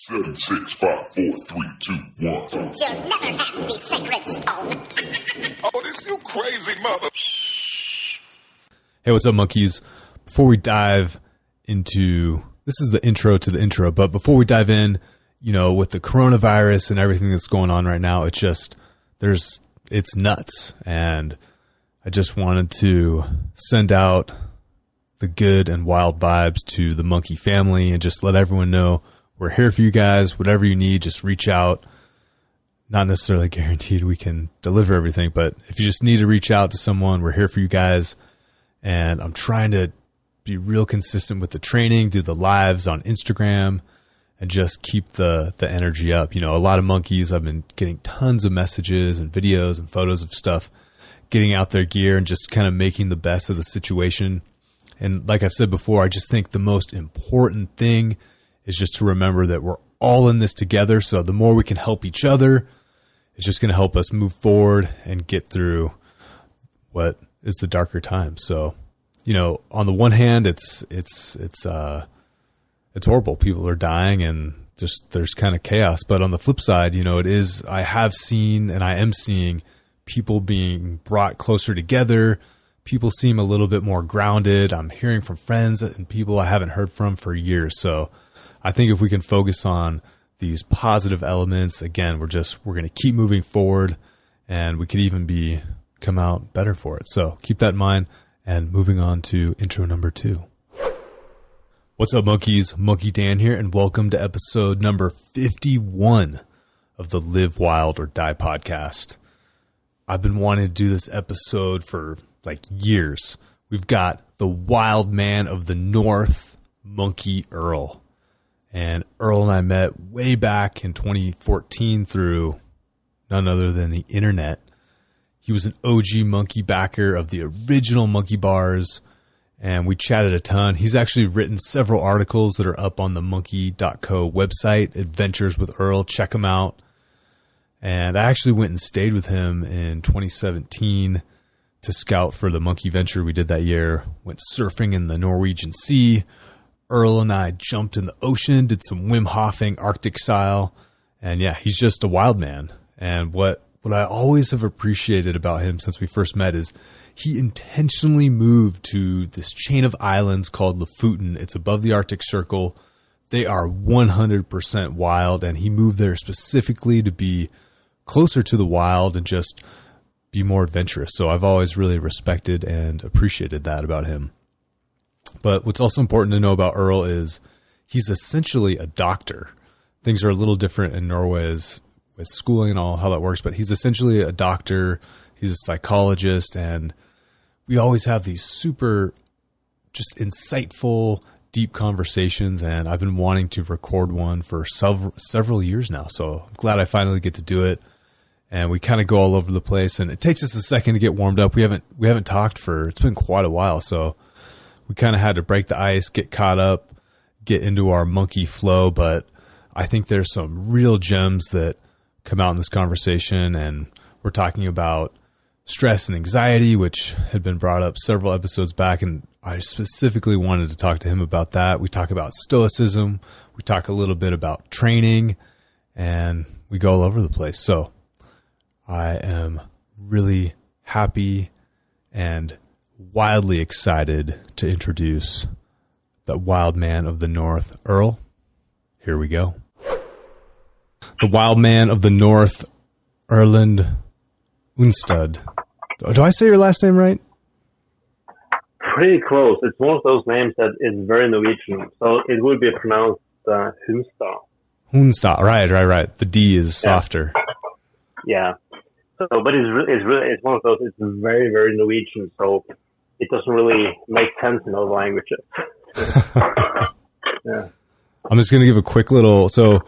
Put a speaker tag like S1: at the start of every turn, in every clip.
S1: 7, 6, 5, 4, 3, 2, 1.
S2: You'll never have the sacred stone.
S1: Oh, this you crazy mother.
S3: Hey, what's up, monkeys? Before we dive into, this is the intro to the intro, but before we dive in, you know, with the coronavirus and everything that's going on right now, it's just, it's nuts. And I just wanted to send out the good and wild vibes to the monkey family and just let everyone know we're here for you guys. Whatever you need, just reach out. Not necessarily guaranteed we can deliver everything, but if you just need to reach out to someone, we're here for you guys. And I'm trying to be real consistent with the training, do the lives on Instagram, and just keep the energy up. You know, a lot of monkeys, I've been getting tons of messages and videos and photos of stuff, getting out their gear and just kind of making the best of the situation. And like I've said before, I just think the most important thing is just to remember that we're all in this together. So the more we can help each other, it's just going to help us move forward and get through what is the darker time. So, you know, on the one hand, it's horrible. People are dying and just there's kind of chaos. But on the flip side, you know, I have seen and I am seeing people being brought closer together. People seem a little bit more grounded. I'm hearing from friends and people I haven't heard from for years. So I think if we can focus on these positive elements, again, we're going to keep moving forward and we could even come out better for it. So keep that in mind. And moving on to intro number 2. What's up, monkeys? Monkey Dan here, and welcome to episode number 51 of the Live Wild or Die podcast. I've been wanting to do this episode for like years. We've got the wild man of the North, monkii Erl. And Erl and I met way back in 2014 through none other than the internet. He was an OG monkey backer of the original monkey bars, and we chatted a ton. He's actually written several articles that are up on the monkii.co website, Adventures with Erl. Check them out. And I actually went and stayed with him in 2017 to scout for the monkey venture we did that year. Went surfing in the Norwegian Sea. Erl and I jumped in the ocean, did some Wim Hofing Arctic style. And yeah, he's just a wild man. And what I always have appreciated about him since we first met is he intentionally moved to this chain of islands called Lofoten. It's above the Arctic Circle. They are 100% wild, and he moved there specifically to be closer to the wild and just be more adventurous. So I've always really respected and appreciated that about him. But what's also important to know about Erl is he's essentially a doctor. Things are a little different in Norway with schooling and all how that works, but he's essentially a doctor. He's a psychologist, and we always have these super just insightful, deep conversations, and I've been wanting to record one for several years now. So I'm glad I finally get to do it. And we kind of go all over the place, and it takes us a second to get warmed up. We haven't talked it's been quite a while. So we kind of had to break the ice, get caught up, get into our monkey flow. But I think there's some real gems that come out in this conversation, and we're talking about stress and anxiety, which had been brought up several episodes back, and I specifically wanted to talk to him about that. We talk about stoicism, we talk a little bit about training, and we go all over the place. So I am really happy and wildly excited to introduce the wild man of the North, Erl. Here we go. The wild man of the North, Erl Wildman. Do I say your last name right?
S4: Pretty close. It's one of those names that is very Norwegian, so it would be pronounced Hunstad.
S3: Hunstad, right. The D is softer.
S4: Yeah. So, but it's one of those. It's very, very Norwegian, so it doesn't really make sense in other languages. Yeah.
S3: I'm just gonna give a quick little. So,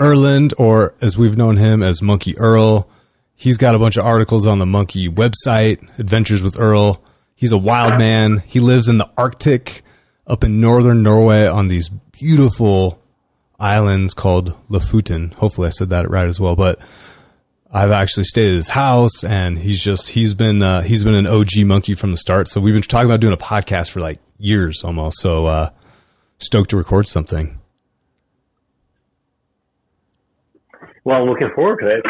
S3: Erland, or as we've known him as monkii Erl, he's got a bunch of articles on the monkii website, Adventures with Erl. He's a wild man. He lives in the Arctic, up in northern Norway on these beautiful islands called Lofoten. Hopefully I said that right as well, but I've actually stayed at his house, and he's been an OG monkey from the start. So we've been talking about doing a podcast for like years almost. So stoked to record something.
S4: Well, I'm looking forward to it.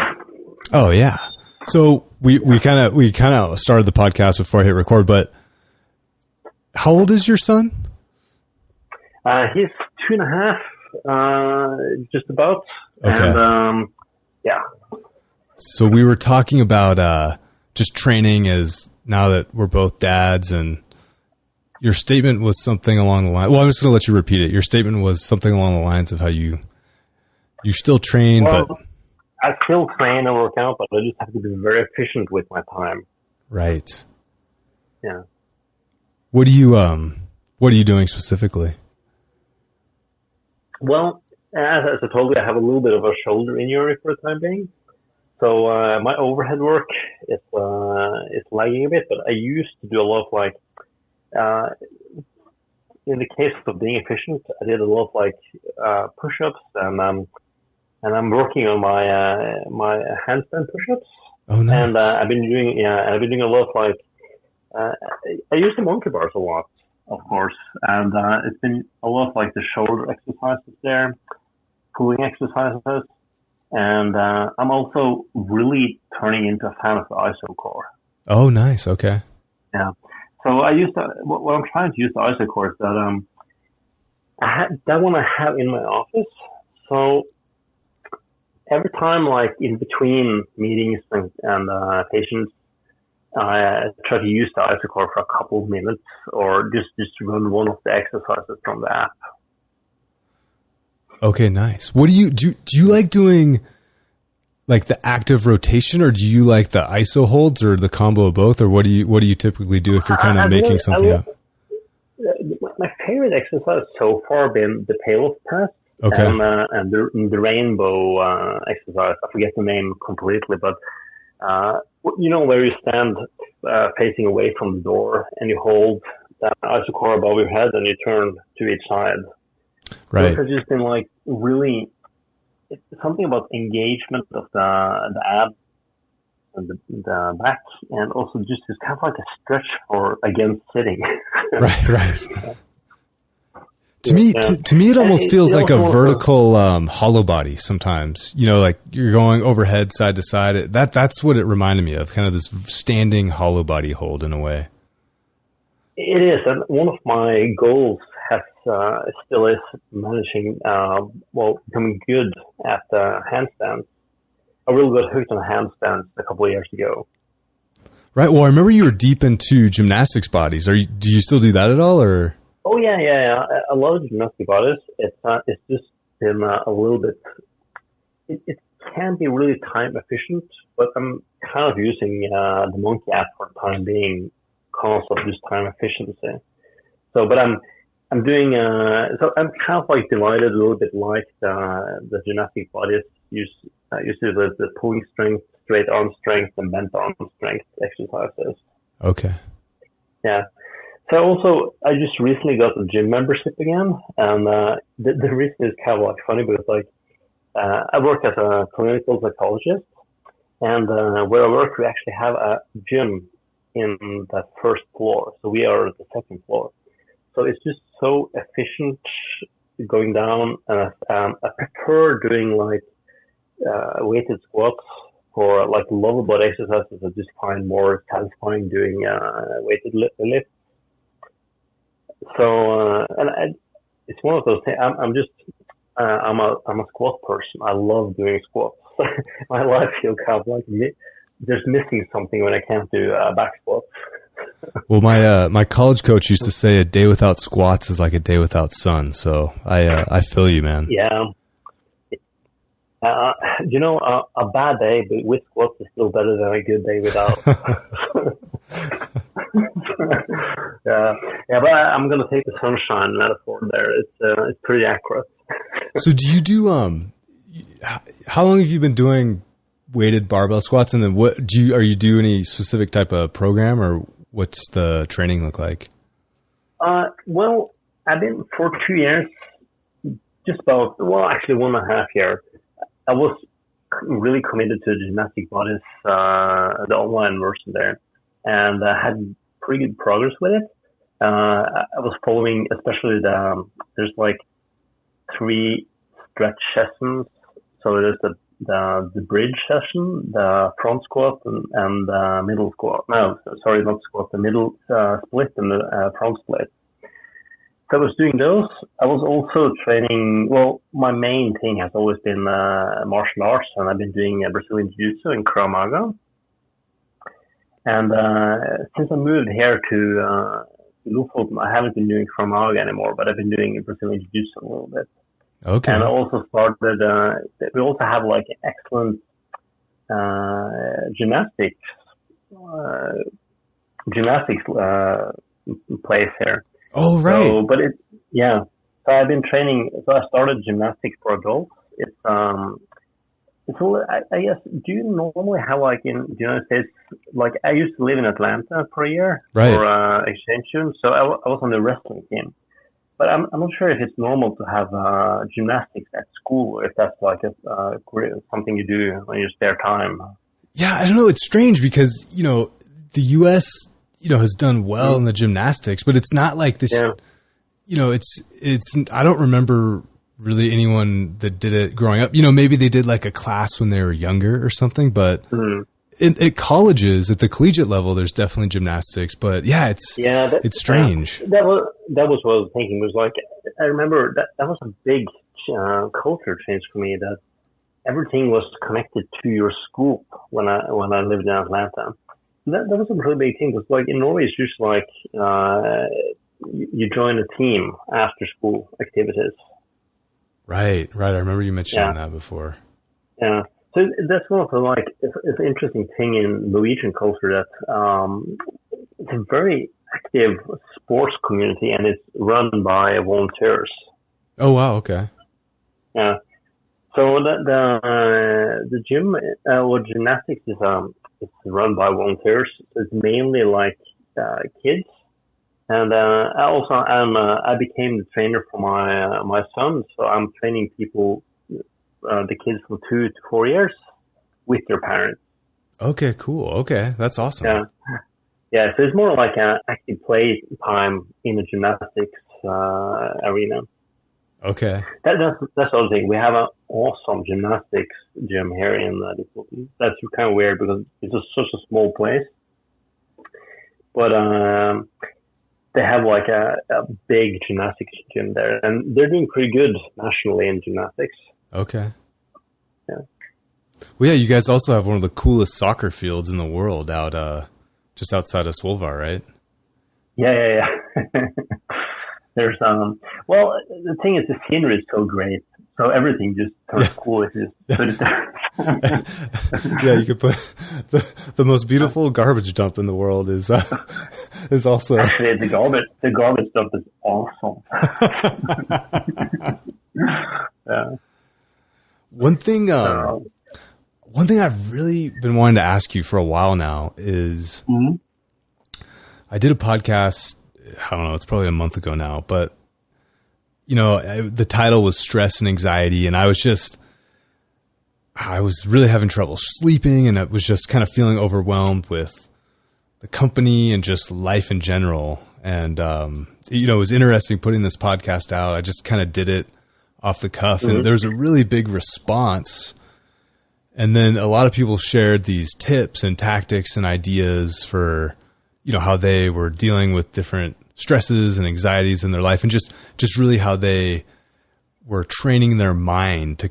S3: Oh yeah. So we kind of started the podcast before I hit record, but how old is your son?
S4: He's 2.5, just about.
S3: Okay.
S4: And, yeah.
S3: So we were talking about just training as now that we're both dads, and your statement was something along the line. Well, I'm just going to let you repeat it. Your statement was something along the lines of how you still train, but
S4: I still train and work out, but I just have to be very efficient with my time.
S3: Right.
S4: Yeah.
S3: What are you doing specifically?
S4: Well, as I told you, I have a little bit of a shoulder injury for the time being. So my overhead work is lagging a bit, but I used to do a lot of in the case of being efficient, I did a lot of push-ups, and I'm working on my handstand push-ups.
S3: Oh, nice.
S4: And I've been doing a lot of I use the monkii bars a lot, of course, and it's been a lot of the shoulder exercises there, pulling exercises. And I'm also really turning into a fan of the isocore.
S3: Oh, nice. Okay.
S4: Yeah. So what I'm trying to use the isocore is that that one I have in my office. So every time, in between meetings and patients, I try to use the isocore for a couple of minutes, or just run one of the exercises from the app.
S3: Okay, nice. What do you like doing, the active rotation, or do you like the iso holds, or the combo of both, or what do you typically do if you're kind of making something up?
S4: My favorite exercise so far been the payoff pass.
S3: Okay.
S4: And the rainbow exercise. I forget the name completely, but where you stand facing away from the door and you hold the isocore above your head and you turn to each side.
S3: Right.
S4: Those have just been really, it's something about engagement of the abs and the back, and also just it's kind of like a stretch against sitting.
S3: Right. To me, it almost feels like a vertical hollow body sometimes. You're going overhead, side to side. That's what it reminded me of, kind of this standing hollow body hold in a way.
S4: It is, and one of my goals still is managing, becoming good at handstands. I really got hooked on handstands a couple of years ago.
S3: Right. Well, I remember you were deep into gymnastics bodies. Do you still do that at all, or?
S4: Oh yeah. I love gymnastic bodies. It's just been a little bit. It can be really time efficient, but I'm kind of using the monkii app for the time being, because of just time efficiency. So, but I'm doing. So I'm kind of divided a little bit like the gymnastic bodies. Used to the pulling strength, straight arm strength, and bent arm strength exercises.
S3: Okay.
S4: Yeah. So I just recently got a gym membership again, and the reason is kind of funny, because I work as a clinical psychologist, and where I work, we actually have a gym in the first floor, so we are at the second floor. So it's just so efficient going down, and I prefer doing weighted squats for lower body exercises. I just find more satisfying doing weighted lift. So it's one of those things. I'm a squat person. I love doing squats. My life feels kind of there's missing something when I can't do back squats.
S3: Well, my college coach used to say a day without squats is like a day without sun. So I feel you, man.
S4: Yeah. A bad day with squats is still better than a good day without. Yeah, but I'm gonna take the sunshine metaphor there. It's pretty accurate.
S3: So do you do how long have you been doing weighted barbell squats, and then are you do any specific type of program, or what's the training look like?
S4: Well, I've been for 2 years, actually 1.5 years. I was really committed to gymnastic bodies, the online version there, and I had pretty good progress with it. I was following, especially there's 3 stretch sessions. So there's the the bridge session, the front squat, and the middle squat. No, sorry, not squat. The middle split and the front split. So I was doing those. I was also training. Well, my main thing has always been martial arts, and I've been doing Brazilian Jiu-Jitsu and Krav Maga. And since I moved here to Lofoten, I haven't been doing Krav Maga anymore, but I've been doing Brazilian Jiu-Jitsu a little bit.
S3: Okay.
S4: And I also started. We also have like excellent gymnastics place here.
S3: Oh, right.
S4: So, So I've been training. So I started gymnastics for adults. It's all, I guess. Do you normally have like in the United States? Like I used to live in Atlanta for a year for exchange student. So I was on the wrestling team. But I'm not sure if it's normal to have gymnastics at school, or if that's like something you do on your spare time.
S3: Yeah, I don't know. It's strange because, the U.S., has done well in the gymnastics, but it's not like this, I don't remember really anyone that did it growing up. Maybe they did like a class when they were younger or something, but at colleges, at the collegiate level, there's definitely gymnastics, but it's strange.
S4: That was what I was thinking. It was like, I remember that was a big culture change for me, that everything was connected to your school when I lived in Atlanta. That was a really big thing, because like in Norway, it's just like you join a team after school activities.
S3: Right. I remember you mentioning that before.
S4: Yeah. So that's one of the it's an interesting thing in Norwegian culture, that it's a very active sports community, and it's run by volunteers.
S3: Oh wow! Okay.
S4: Yeah. So the gym or gymnastics is it's run by volunteers. It's mainly like kids, and I became the trainer for my son. So I'm training people. The kids from 2 to 4 years with their parents.
S3: Okay, cool. Okay, that's awesome.
S4: Yeah. So it's more like an active play time in the gymnastics arena.
S3: Okay.
S4: That's the other thing. We have an awesome gymnastics gym here in Lofoten. That's kind of weird because it's such a small place, but they have like a big gymnastics gym there, and they're doing pretty good nationally in gymnastics.
S3: Okay.
S4: Yeah.
S3: Well, yeah, you guys also have one of the coolest soccer fields in the world out just outside of Svolvær, right?
S4: Yeah. There's well, the thing is, the scenery is so great, so everything just turns cool if you just put it there.
S3: Yeah, you could put the most beautiful garbage dump in the world is also
S4: actually the garbage dump is awesome. Yeah.
S3: One thing I've really been wanting to ask you for a while now is, I did a podcast, I don't know, it's probably a month ago now, but the title was Stress and Anxiety, and I was really having trouble sleeping, and I was just kind of feeling overwhelmed with the company and just life in general. And it was interesting putting this podcast out. I just kind of did it off the cuff, and there was a really big response. And then a lot of people shared these tips and tactics and ideas for, how they were dealing with different stresses and anxieties in their life, and just really how they were training their mind to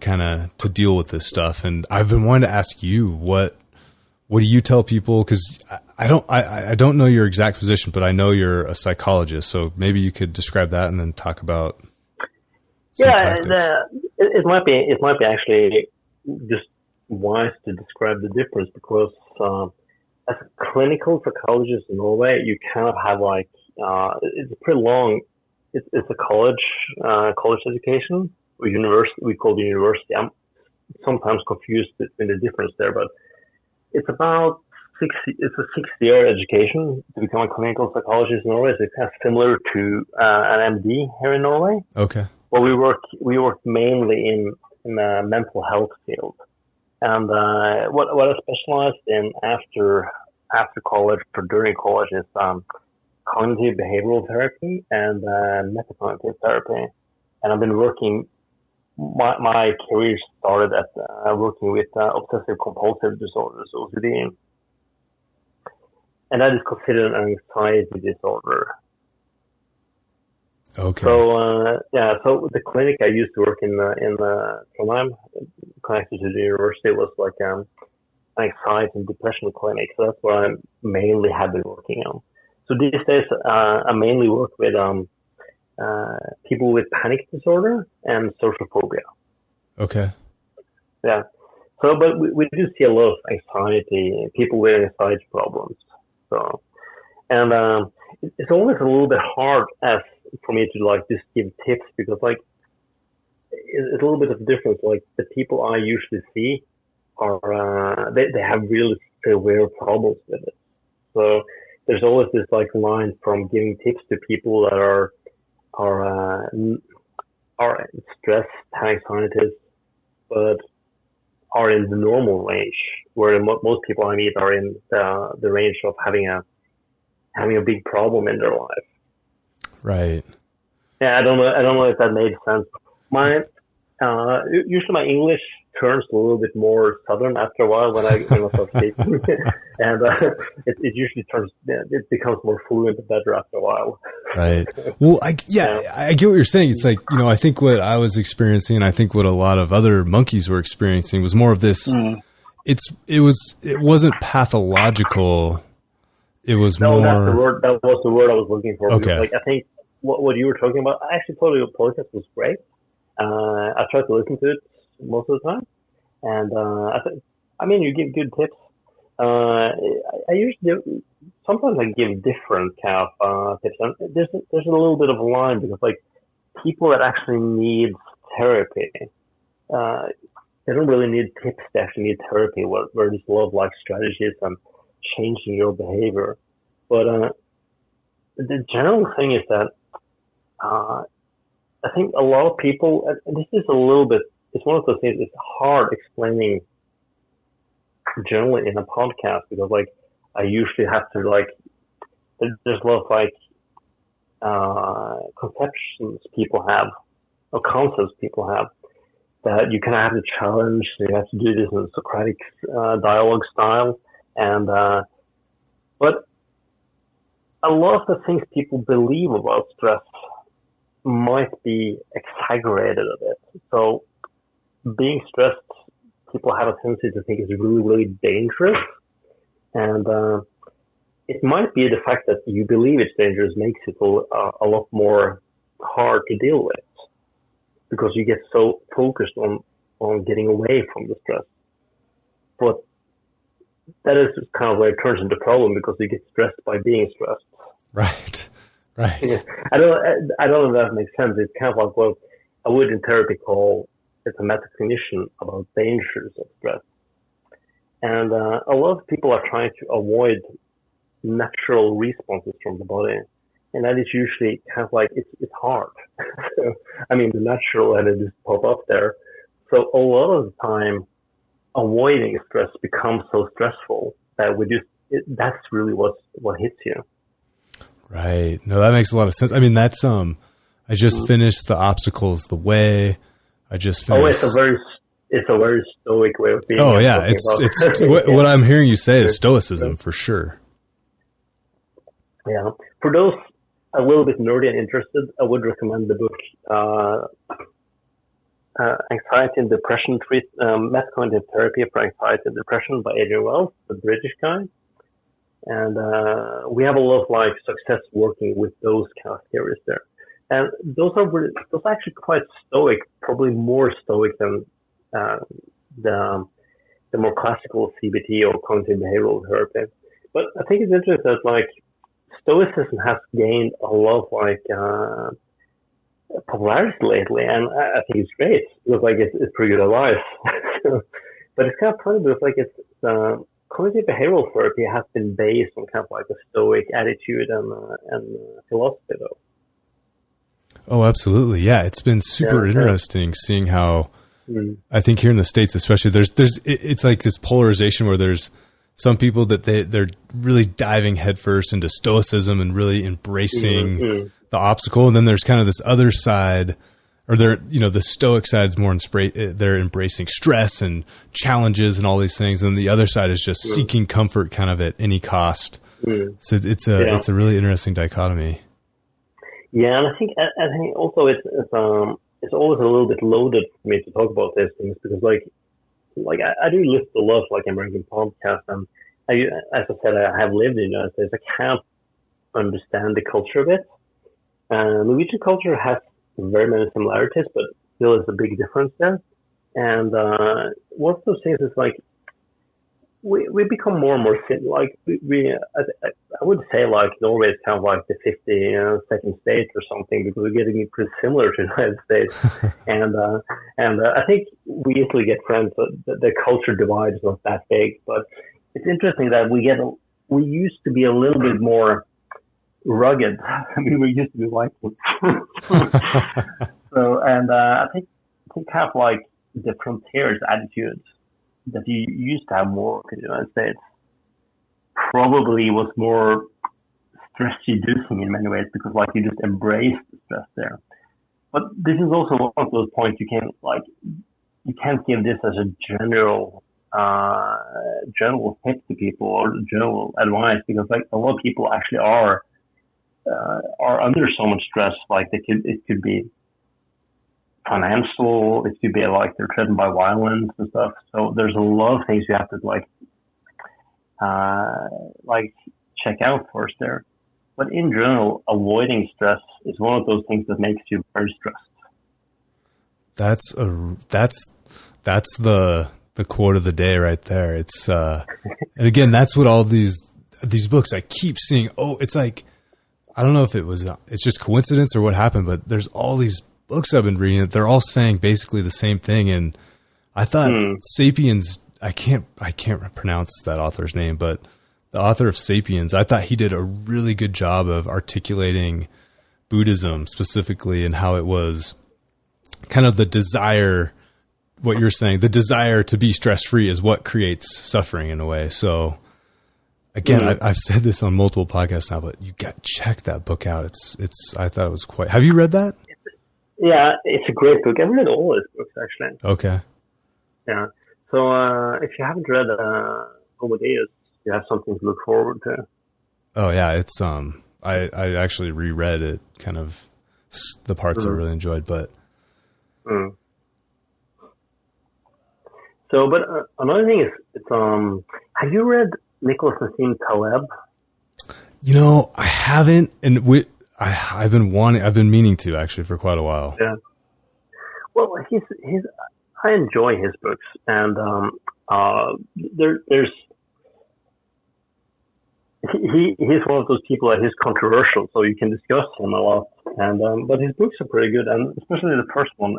S3: deal with this stuff. And I've been wanting to ask you, what do you tell people? Because I don't know your exact position, but I know you're a psychologist, so maybe you could describe that and then talk about.
S4: It might be actually just wise to describe the difference, because as a clinical psychologist in Norway, you kind of have it's pretty long. It's a college education or university. We call it university. I'm sometimes confused between the difference there, but it's about 6-year education to become a clinical psychologist in Norway. So it's kind of similar to an MD here in Norway.
S3: Okay.
S4: Well, we work mainly in the mental health field, and what I specialized in after college or during college is cognitive behavioral therapy and metacognitive therapy, and I've been working my career started at working with obsessive compulsive disorders, OCD, and that is considered an anxiety disorder.
S3: Okay.
S4: So the clinic I used to work in Trondheim, connected to the university, was like an anxiety and depression clinic. So that's what I mainly have been working on. So these days, I mainly work with people with panic disorder and social phobia.
S3: Okay.
S4: Yeah. So, but we do see a lot of anxiety, people with anxiety problems. So, and it's always a little bit hard for me to like just give tips, because like it's a little bit of a difference. Like the people I usually see are they have really severe problems with it. So there's always this like line from giving tips to people that are stressed, anxieties, but are in the normal range, where most people I meet are in the range of having a big problem in their life.
S3: Right.
S4: Yeah, I don't know if that made sense. Usually my English turns a little bit more southern after a while when I start speaking, and it usually it becomes more fluent and better after a while.
S3: Right. Well, I get what you're saying. It's like, I think what I was experiencing, and I think what a lot of other monkeys were experiencing, was more of this. It wasn't pathological. It was more.
S4: That was the word I was looking for.
S3: Okay.
S4: Like, I think what you were talking about, I actually thought your podcast was great. I tried to listen to it most of the time, and you give good tips. I usually sometimes I give different kind of tips, and there's a little bit of a line, because like people that actually need therapy, they don't really need tips. They actually need therapy, where there's a lot of like strategies and changing your behavior. But the general thing is that I think a lot of people, and this is a little bit, it's one of those things, it's hard explaining generally in a podcast, because like I usually have to like, there's a lot of like conceptions people have, or concepts people have, that you kind of have to challenge. You have to do this in a Socratic dialogue style, and but a lot of the things people believe about stress might be exaggerated a bit. So being stressed, people have a tendency to think is really, really dangerous. And it might be the fact that you believe it's dangerous makes it a lot more hard to deal with, because you get so focused on getting away from the stress. But that is kind of where it turns into a problem, because you get stressed by being stressed.
S3: Right.
S4: Yeah. I don't know if that makes sense. It's kind of like what I would in therapy call it's a metacognition about dangers of stress. And a lot of people are trying to avoid natural responses from the body. And that is usually kind of like, it's hard. So, the natural, and it just pop up there. So a lot of the time, avoiding stress becomes so stressful that that's really what hits you.
S3: Right. No, that makes a lot of sense. That's, I just finished The Obstacle's the Way. I just finished.
S4: It's a very stoic way of being.
S3: Oh yeah. It's what I'm hearing you say is stoicism for sure.
S4: Yeah. For those a little bit nerdy and interested, I would recommend the book, Anxiety and Depression Metacognitive Therapy for Anxiety and Depression by Adrian Wells, the British guy. And we have a lot of like success working with those kind of theories there. And those are actually quite stoic, probably more stoic than the more classical CBT or cognitive behavioral therapy. But I think it's interesting that like stoicism has gained a lot of like popularity lately, and I think it's great because like it's pretty good advice. But it's kind of funny because like it's cognitive behavioral therapy has been based on kind of like a stoic attitude and philosophy though.
S3: Oh, absolutely. Yeah. It's been super interesting seeing how I think here in the States, especially it's like this polarization where there's some people that they're really diving headfirst into stoicism and really embracing the obstacle. And then there's kind of this other side or they're, the Stoic side is more they're embracing stress and challenges and all these things, and the other side is just seeking comfort kind of at any cost. So it's a really interesting dichotomy.
S4: Yeah, and I think also it's always a little bit loaded for me to talk about these things, because like I do listen to a lot of like American podcasts, and as I said, I have lived in the United States. I can't understand the culture of it. Norwegian culture has very many similarities, but still is a big difference there. And one of those things is like we become more and more like I would say like Norway is kind of like the 52nd state or something, because we're getting pretty similar to the United States. and I think we easily get friends. The culture divide is not that big, but it's interesting that we used to be a little bit more rugged. I mean, we used to be white. So, and I think kind of like the frontiers attitude that you used to have more in the United States probably was more stress-reducing in many ways, because like you just embrace the stress there. But this is also one of those points you can't give this as a general tip to people or general advice, because like a lot of people actually are under so much stress. Like it could be financial, it could be like they're threatened by violence and stuff. So there's a lot of things you have to like check out first there. But in general, avoiding stress is one of those things that makes you very stressed. That's
S3: the quote of the day right there. It's and again, that's what all these books I keep seeing. Oh, it's like, I don't know if it's just coincidence or what happened, but there's all these books I've been reading that they're all saying basically the same thing. And I thought Sapiens, I can't pronounce that author's name, but the author of Sapiens, I thought he did a really good job of articulating Buddhism specifically, and how it was kind of the desire, what you're saying, the desire to be stress-free is what creates suffering in a way. So again, I've said this on multiple podcasts now, but you got to check that book out. I thought it was quite, have you read that?
S4: Yeah, it's a great book. I've read all his books actually.
S3: Okay.
S4: Yeah. So if you haven't read Monkii, you have something to look forward to. Oh
S3: yeah, it's I actually reread it, kind of the parts I really enjoyed, but.
S4: So, but another thing is, it's have you read Nicholas Nassim Taleb?
S3: I haven't, and I've been meaning to actually for quite a while.
S4: Yeah. Well, I enjoy his books, and he's one of those people that he's controversial, so you can discuss him a lot. And but his books are pretty good, and especially the first one,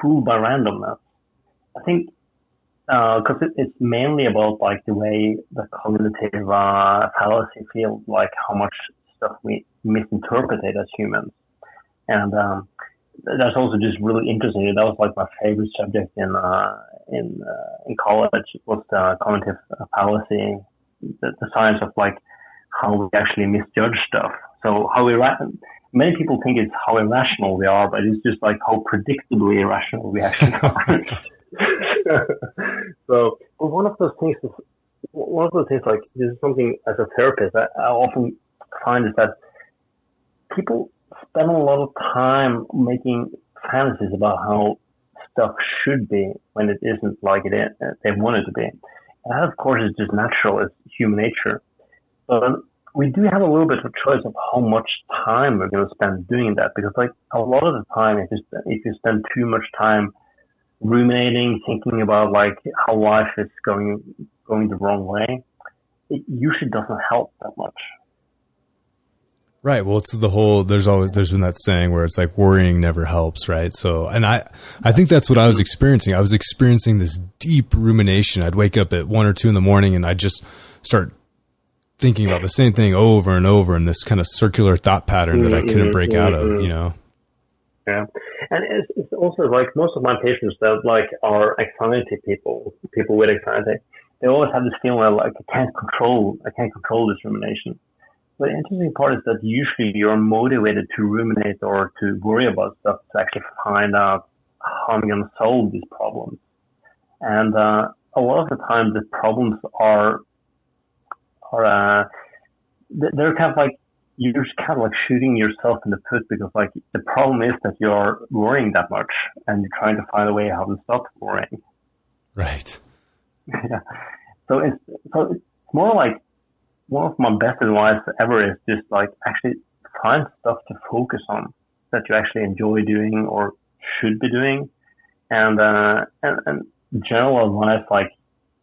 S4: Fooled by Randomness. I think because it's mainly about like the way the cognitive fallacy field, like how much stuff we misinterpret it as humans, and that's also just really interesting. That was like my favorite subject in college, was the cognitive fallacy, the science of like how we actually misjudge stuff. So many people think it's how irrational we are, but it's just like how predictably irrational we actually are. So one of those things, like this is something as a therapist I often find, is that people spend a lot of time making fantasies about how stuff should be when it isn't like it is, they want it to be. And that, of course, is just natural. It's human nature. But we do have a little bit of a choice of how much time we're going to spend doing that, because like a lot of the time, if you spend too much time ruminating, thinking about like how life is going the wrong way, it usually doesn't help that much.
S3: Right. Well, it's there's been that saying where it's like worrying never helps. Right. So, and I think that's what I was experiencing. I was experiencing this deep rumination. I'd wake up at 1 or 2 in the morning and I'd just start thinking about the same thing over and over, in this kind of circular thought pattern that I couldn't break out of,
S4: Yeah. And it's also like most of my patients that like are anxiety people with anxiety, they always have this feeling of like I can't control this rumination. the interesting part is that usually you're motivated to ruminate or to worry about stuff to actually find out how I'm going to solve these problems. And a lot of the time, the problems are they're kind of like you're just kind of like shooting yourself in the foot because like the problem is that you're worrying that much and you're trying to find a way how to stop worrying.
S3: Right.
S4: Yeah. So it's more like one of my best advice ever is just like actually find stuff to focus on that you actually enjoy doing or should be doing, and general advice like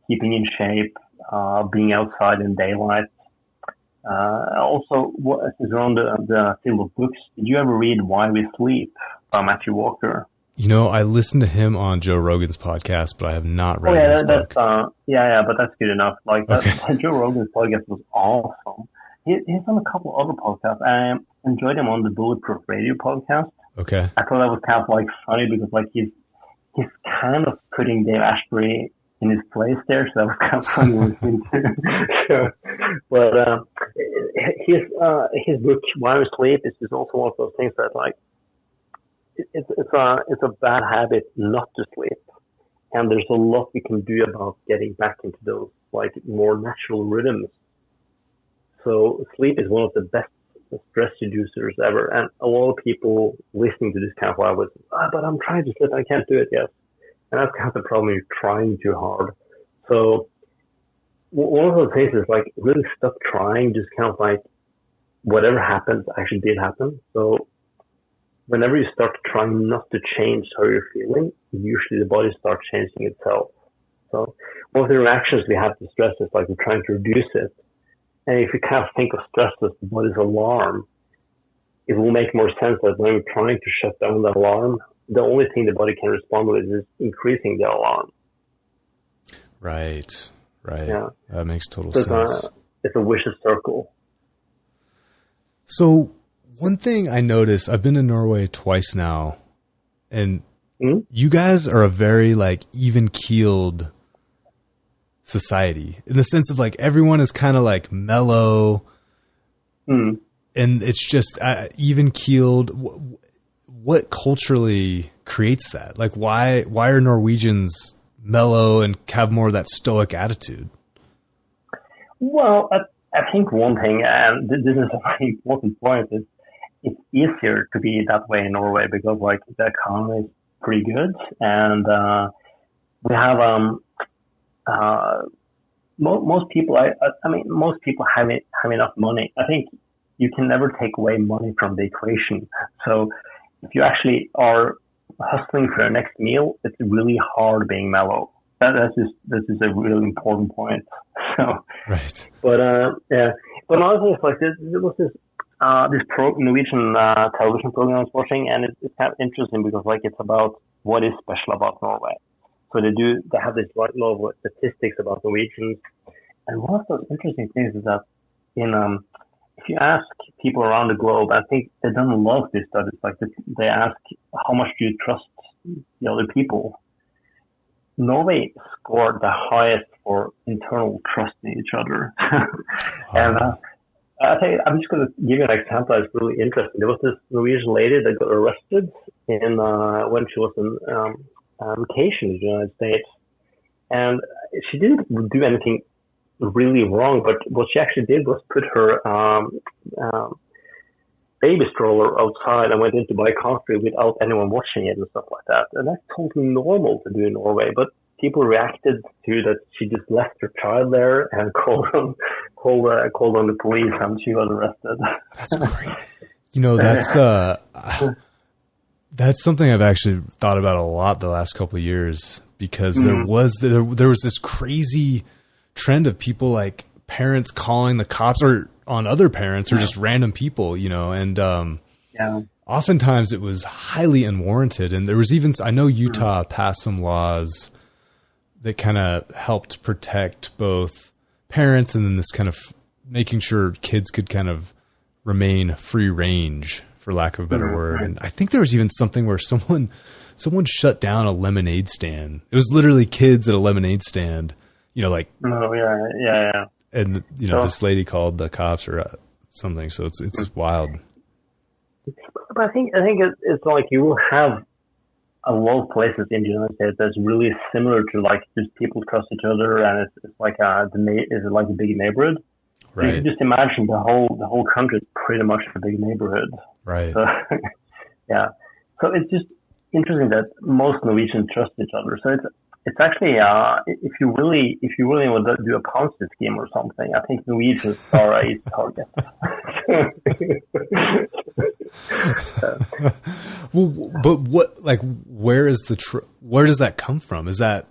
S4: keeping in shape, being outside in daylight. Also, what is around the field of books? Did you ever read Why We Sleep by Matthew Walker?
S3: You know, I listened to him on Joe Rogan's podcast, but I have not read his book.
S4: But that's good enough. Like
S3: okay.
S4: Joe Rogan's podcast was awesome. He's on a couple other podcasts. I enjoyed him on the Bulletproof Radio podcast.
S3: Okay.
S4: I thought that was kind of like funny because like he's kind of putting Dave Asprey in his place there, so that was kind of funny listening to. But his book Why We Sleep is just also one of those things that like it's a bad habit not to sleep, and there's a lot we can do about getting back into those like more natural rhythms. So sleep is one of the best stress reducers ever, and a lot of people listening to this kind of was, but I'm trying to sleep, I can't do it yet. And that's kind of the problem, you're trying too hard. So one of those things is like really stop trying, just kind of like whatever happens actually did happen. So whenever you start trying not to change how you're feeling, usually the body starts changing itself. So one of the reactions we have to stress is like we're trying to reduce it. And if you kind of think of stress as the body's alarm, it will make more sense that when we're trying to shut down the alarm, the only thing the body can respond with is increasing the alarm.
S3: Right.
S4: Yeah.
S3: That makes total sense.
S4: It's a vicious circle.
S3: So one thing I noticed, I've been to Norway twice now, and you guys are a very like even-keeled society in the sense of like everyone is kind of like mellow and it's just even keeled. What culturally creates that? Like why are Norwegians mellow and have more of that stoic attitude?
S4: Well, I think one thing, and this is a very important point, is it's easier to be that way in Norway because like the economy is pretty good, and we have most people. I mean, most people have enough money. I think you can never take away money from the equation. So if you actually are hustling for your next meal, it's really hard being mellow. This is a really important point. So,
S3: right.
S4: But yeah. But another thing is like there was this Norwegian television program I was watching, and it's kind of interesting because like it's about what is special about Norway. So they have this lot of statistics about Norwegians, and one of those interesting things is that if you ask people around the globe, I think they've done a lot of these studies. Like they ask, how much do you trust the other people? Norway scored the highest for internal trust in each other. And I'm just going to give you an example that's really interesting. There was this Norwegian lady that got arrested when she was on vacation in the United States. And she didn't do anything really wrong, but what she actually did was put her baby stroller outside and went in to buy coffee without anyone watching it and stuff like that. And that's totally normal to do in Norway, but people reacted to that she just left her child there and called on the police and she was arrested.
S3: That's great. You know, that's something I've actually thought about a lot the last couple of years because there was this crazy trend of people like parents calling the cops or on other parents or just random people, you know, and oftentimes it was highly unwarranted. And there was even, I know Utah passed some laws that kind of helped protect both parents and then this kind of making sure kids could kind of remain free range, for lack of a better word. And I think there was even something where someone shut down a lemonade stand. It was literally kids at a lemonade stand, you know, like,
S4: yeah.
S3: And, you know, this lady called the cops or something. So it's wild.
S4: But I think it's like you will have a lot of places in the United States that's really similar to like just people trust each other, and it's like a big neighborhood.
S3: Right.
S4: You can just imagine the whole country is pretty much a big neighborhood.
S3: Right.
S4: So, yeah. So it's just interesting that most Norwegians trust each other. So it's actually if you really want to do a Ponzi scheme or something, I think Norwegians are a target.
S3: Well, but where does that come from? Is that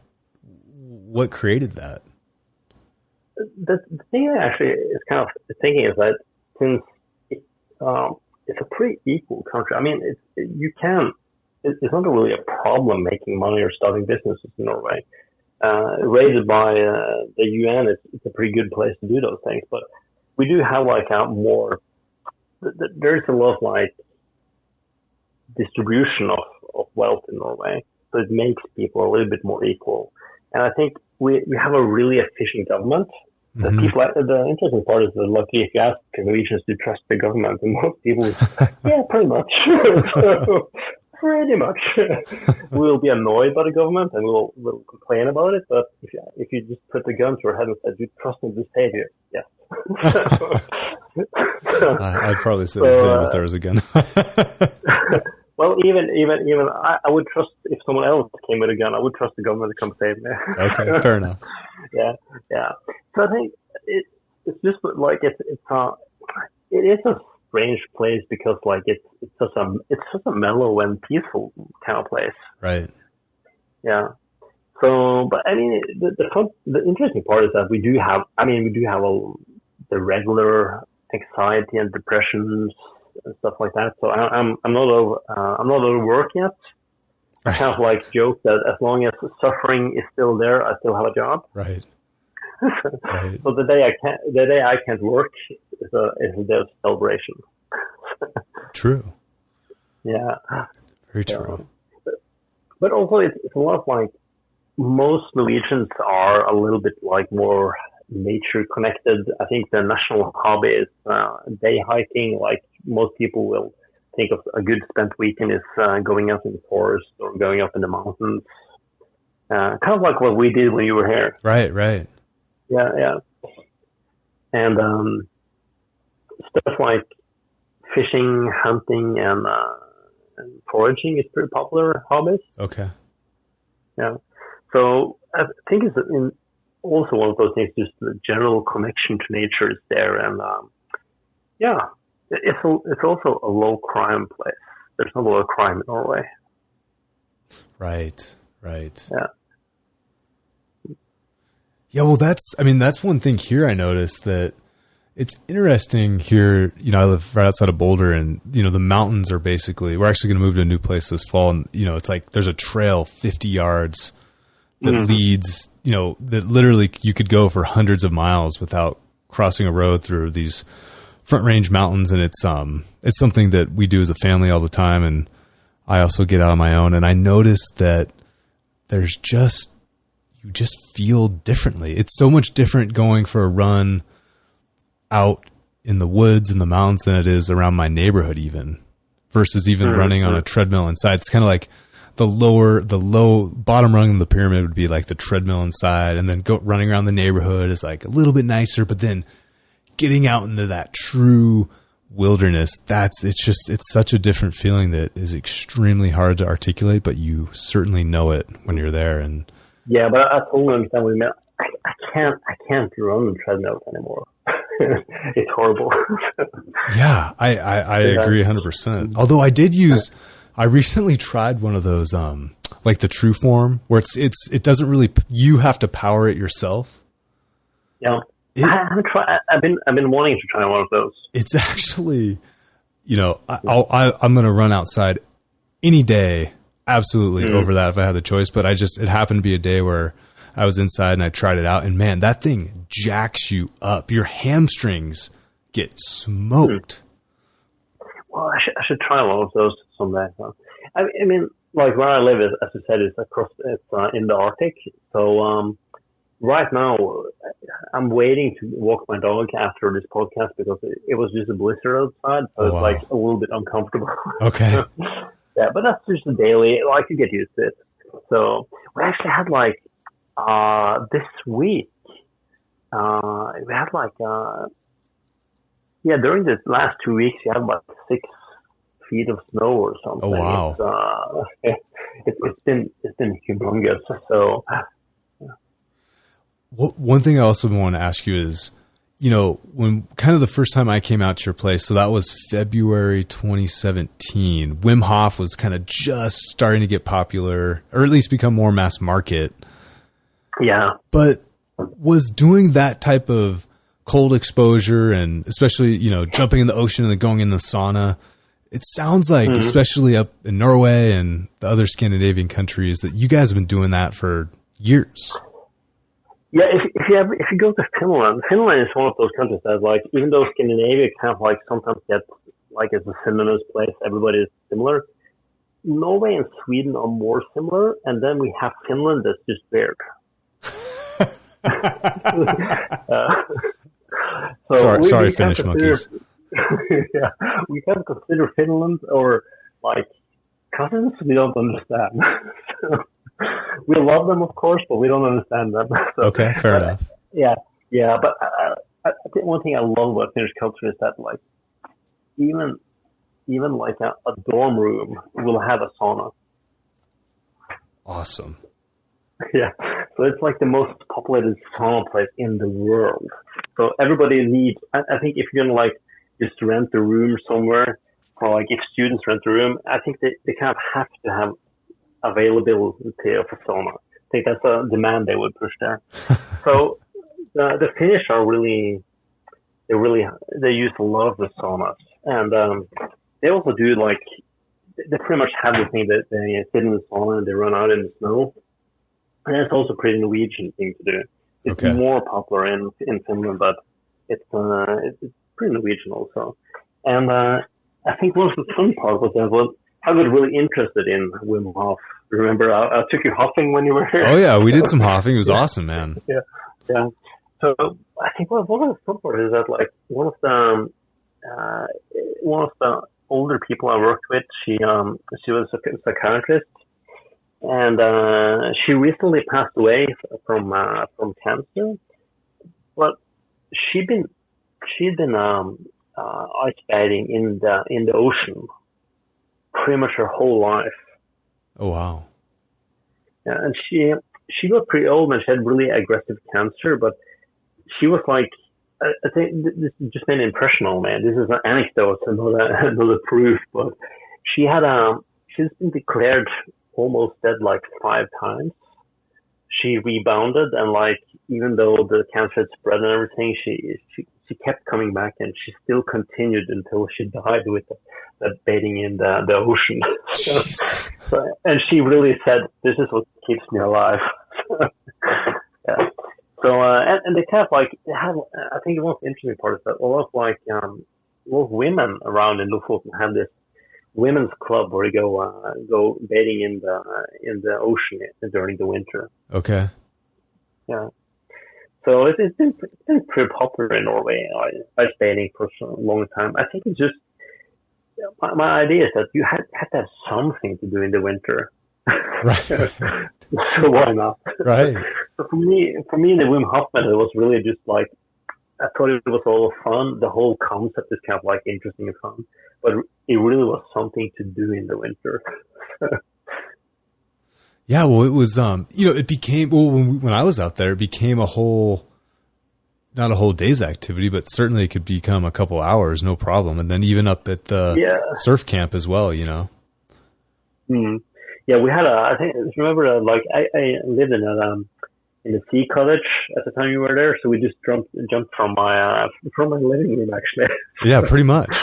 S3: what created that?
S4: The thing I actually is kind of thinking is that since it's a pretty equal country. I mean, it's not really a problem making money or starting businesses in Norway. Rated by the UN, it's a pretty good place to do those things. But we do have like there's a lot of like distribution of wealth in Norway, so it makes people a little bit more equal. And I think we have a really efficient government. The interesting part is that, luckily, if you ask Norwegians to trust the government, and most people, yeah, pretty much. So, pretty much. We'll be annoyed by the government and we'll complain about it. But if you just put the gun to your head and said, "You trust in this savior?" Yes.
S3: I'd probably say the same if there was a gun.
S4: Well, even I would trust if someone else came with a gun. I would trust the government to come save me.
S3: Okay, fair enough.
S4: Yeah. So I think it's just like it is a strange place because like it's such a mellow and peaceful kind of place.
S3: Right.
S4: Yeah. So, but I mean, the interesting part is that we do have the regular anxiety and depressions and stuff like that. So I'm not over work yet. I kind of like joke that as long as suffering is still there, I still have a job.
S3: Right.
S4: Right. So the day I can't work is a day of celebration.
S3: True.
S4: Yeah.
S3: Very true.
S4: But also it's a lot of like, most Norwegians are a little bit like more nature connected. I think the national hobby is day hiking. Like most people will think of a good spent weekend is going up in the forest or going up in the mountains. Kind of like what we did when you were here.
S3: Right.
S4: Yeah. And stuff like fishing, hunting, and foraging is pretty popular hobbies.
S3: Okay.
S4: Yeah. So I think it's also one of those things, just the general connection to nature is there. And it's also a low crime place. There's not a lot of crime in Norway.
S3: Right.
S4: Yeah.
S3: Yeah, well, that's one thing here I noticed that it's interesting here. You know, I live right outside of Boulder, and, you know, the mountains are basically, we're actually going to move to a new place this fall. And, you know, it's like there's a trail 50 yards that leads, you know, that literally you could go for hundreds of miles without crossing a road through these Front Range mountains. And it's something that we do as a family all the time. And I also get out on my own. And I noticed that you just feel differently. It's so much different going for a run out in the woods and the mountains than it is around my neighborhood even, versus even running on a treadmill inside. It's kind of like the low bottom rung of the pyramid would be like the treadmill inside, and then running around the neighborhood is like a little bit nicer, but then getting out into that true wilderness, it's such a different feeling that is extremely hard to articulate, but you certainly know it when you're there. And
S4: yeah, but I totally understand what you mean. I can't run on treadmills anymore. It's horrible.
S3: Yeah, I agree 100%. Although I recently tried one of those, like the True Form, where it doesn't really, you have to power it yourself.
S4: Yeah. I haven't tried. I've been wanting to try one of those.
S3: It's actually, you know, I'm going to run outside any day. Absolutely over that if I had the choice. But it happened to be a day where I was inside and I tried it out, and man, that thing jacks you up. Your hamstrings get smoked.
S4: Well, I should try one of those someday. I mean, like where I live, as you said, it's in the Arctic. So right now, I'm waiting to walk my dog after this podcast because it was just a blizzard outside, so it's like a little bit uncomfortable.
S3: Okay.
S4: Yeah, but that's just a daily. I could get used to it. So we actually had like this week. We had like during the last 2 weeks, we had like 6 feet of snow or something.
S3: Oh wow!
S4: It's been humongous. So
S3: one thing I also want to ask you is, when kind of the first time I came out to your place, so that was February 2017. Wim Hof was kind of just starting to get popular, or at least become more mass market.
S4: Yeah,
S3: but was doing that type of cold exposure, and especially jumping in the ocean and then going in the sauna, it sounds like, especially up in Norway and the other Scandinavian countries, that you guys have been doing that for years.
S4: Yeah, if you go to Finland is one of those countries that, like, even though Scandinavia kind of like sometimes gets like as a synonymous place, everybody is similar. Norway and Sweden are more similar, and then we have Finland that's just weird.
S3: Sorry, Finnish monkeys.
S4: Yeah, we can't consider Finland or like cousins. We don't understand. We love them, of course, but we don't understand them. So,
S3: okay, fair enough.
S4: Yeah. But I think one thing I love about Finnish culture is that, like, even like a dorm room will have a sauna.
S3: Awesome.
S4: Yeah. So it's like the most populated sauna place in the world. So everybody needs. I think if you're gonna like just rent a room somewhere, or like if students rent a room, I think they kind of have to have availability of a sauna. I think that's a demand they would push there. So the Finnish are really they use a lot of the saunas, and they also do like they pretty much have the thing that they sit in the sauna and they run out in the snow, and that's also a pretty Norwegian thing to do. It's more popular in Finland, but it's pretty Norwegian also. And I think one of the fun parts was that I got really interested in Wim Hof. Remember, I took you hopping when you were here.
S3: Oh yeah, we did some hopping. It was awesome, man.
S4: Yeah. So I think one of the fun parts is that, like, one of the older people I worked with, she was a psychiatrist, and she recently passed away from cancer. But she'd been ice bathing in the ocean pretty much her whole life.
S3: Oh wow!
S4: Yeah, and she got pretty old and she had really aggressive cancer, but she was like, I think this just made an impression on me. This is an anecdote, another proof, but she's been declared almost dead like 5 times. She rebounded, and like, even though the cancer had spread and everything, she kept coming back, and she still continued until she died with that bathing in the ocean. And she really said, "This is what keeps me alive." Yeah. So and they kind of like have. I think the most interesting part is that a lot of women around in Lofoten have this women's club where they go bathing in the ocean during the winter.
S3: Okay.
S4: Yeah. So it's been pretty popular in Norway, ice bathing for a long time. I think it's just my idea is that you had to have something to do in the winter.
S3: Right.
S4: So why not?
S3: Right.
S4: So for me, the Wim Hof method was really just like, I thought it was all fun. The whole concept is kind of like interesting and fun, but it really was something to do in the winter.
S3: Yeah, well, it was, it became, when I was out there, it became not a whole day's activity, but certainly it could become a couple hours, no problem. And then even up at the surf camp as well,
S4: Mm. Yeah, we had I remember, I lived in a sea cottage at the time you were there, so we just jumped from my living room, actually.
S3: Yeah, pretty much.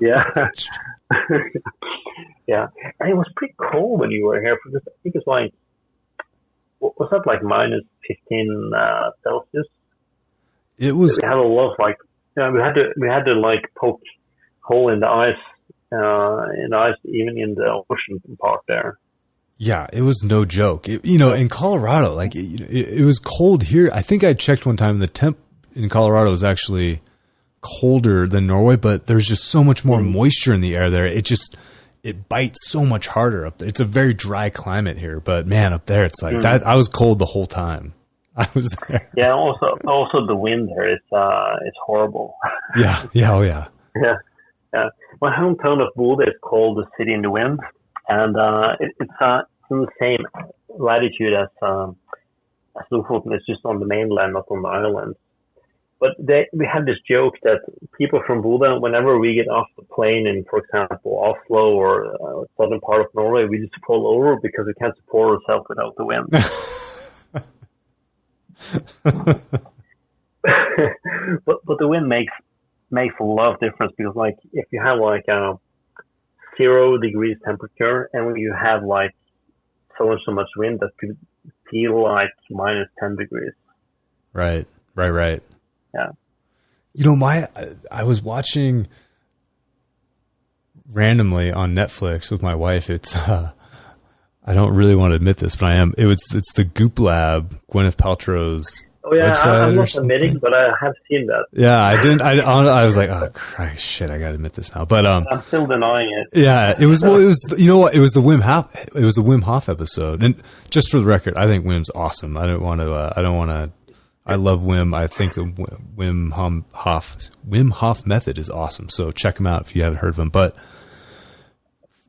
S4: Yeah. Yeah, and it was pretty cold when you were here, because I think it's like, was that like minus 15 Celsius?
S3: It was.
S4: We had a lot of we had to like poke hole in the ice, even in the ocean part there.
S3: Yeah, it was no joke. In Colorado, like it was cold here. I think I checked one time. The temp in Colorado was actually colder than Norway, but there's just so much more moisture in the air there. It bites so much harder up there. It's a very dry climate here, but man, up there it's like that. I was cold the whole time I was there.
S4: Yeah. Also the wind there is it's horrible.
S3: Yeah. Oh yeah.
S4: Yeah. My hometown of Bodø is called the city in the wind, and it's in the same latitude as Lofoten. It's just on the mainland, not on the island. But we had this joke that people from Bodø, whenever we get off the plane in, for example, Oslo or southern part of Norway, we just fall over because we can't support ourselves without the wind. but the wind makes a lot of difference, because like if you have like 0 degrees temperature and when you have like so much wind, that could feel like minus 10 degrees.
S3: Right.
S4: Yeah.
S3: I was watching randomly on Netflix with my wife. It's I don't really want to admit this, but I am. It's the Goop Lab, Gwyneth Paltrow's website.
S4: I'm not admitting, but I have seen that.
S3: Yeah, I didn't. I was like, oh Christ, shit! I got to admit this now. But I'm
S4: still denying it.
S3: Yeah, it was. Well, it was. You know what? It was the Wim Hof. It was the Wim Hof episode. And just for the record, I think Wim's awesome. I don't want to. I love Wim. I think the Wim Hof method is awesome. So check him out if you haven't heard of him. But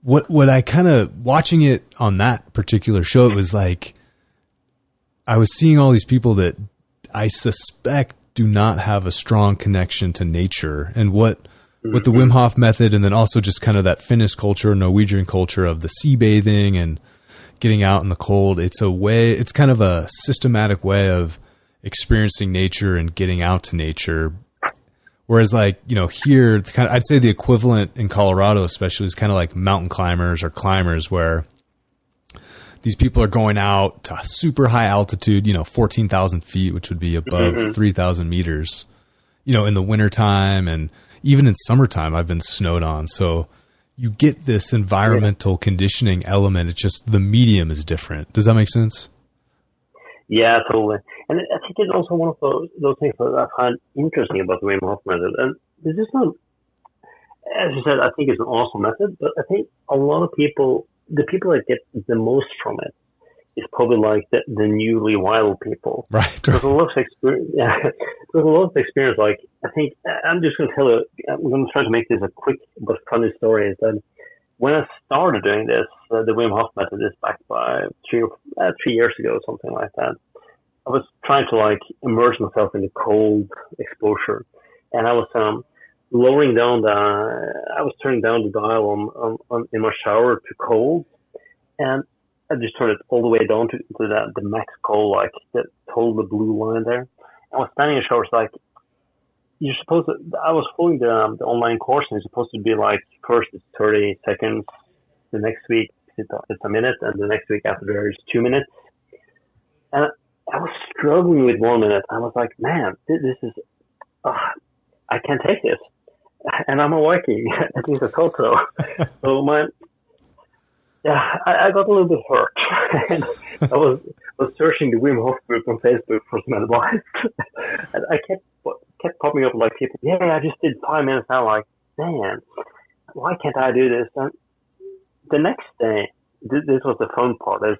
S3: what I kind of watching it on that particular show, it was like I was seeing all these people that I suspect do not have a strong connection to nature, and what the Wim Hof method, and then also just kind of that Finnish culture, Norwegian culture of the sea bathing and getting out in the cold. It's kind of a systematic way of experiencing nature and getting out to nature. Whereas like, here, I'd say the equivalent in Colorado especially is kind of like mountain climbers or climbers, where these people are going out to super high altitude, 14,000 feet, which would be above 3,000 meters, in the wintertime. And even in summertime, I've been snowed on. So you get this environmental conditioning element. It's just the medium is different. Does that make sense?
S4: Yeah, totally. And I think it's also one of those things that I find interesting about the Wim Hof method. And this is not, as you said, I think it's an awesome method, but I think a lot of people, the people that get the most from it is probably like the newly wild people.
S3: Right.
S4: There's a lot of experience. Yeah, there's a lot of experience. Like, I think, I'm just going to tell you, I'm going to try to make this a quick but funny story. Is that when I started doing this, the Wim Hof method is back by 3 years ago, something like that. I was trying to like immerse myself in the cold exposure, and I was turning down the dial on in my shower to cold, and I just turned it all the way down to the max cold, like the total blue line there. I was standing in the shower, it's like you're supposed to. I was following the online course, and it's supposed to be like first it's 30 seconds, the next week it's a minute, and the next week after there is 2 minutes. And I was struggling with 1 minute. I was like, man, this is, I can't take this. And I'm a Viking. At least I thought so. So I got a little bit hurt. And I was searching the Wim Hof group on Facebook for some advice. And I kept popping up like people, I just did 5 minutes. I'm like, man, why can't I do this? And the next day, this was the fun part, is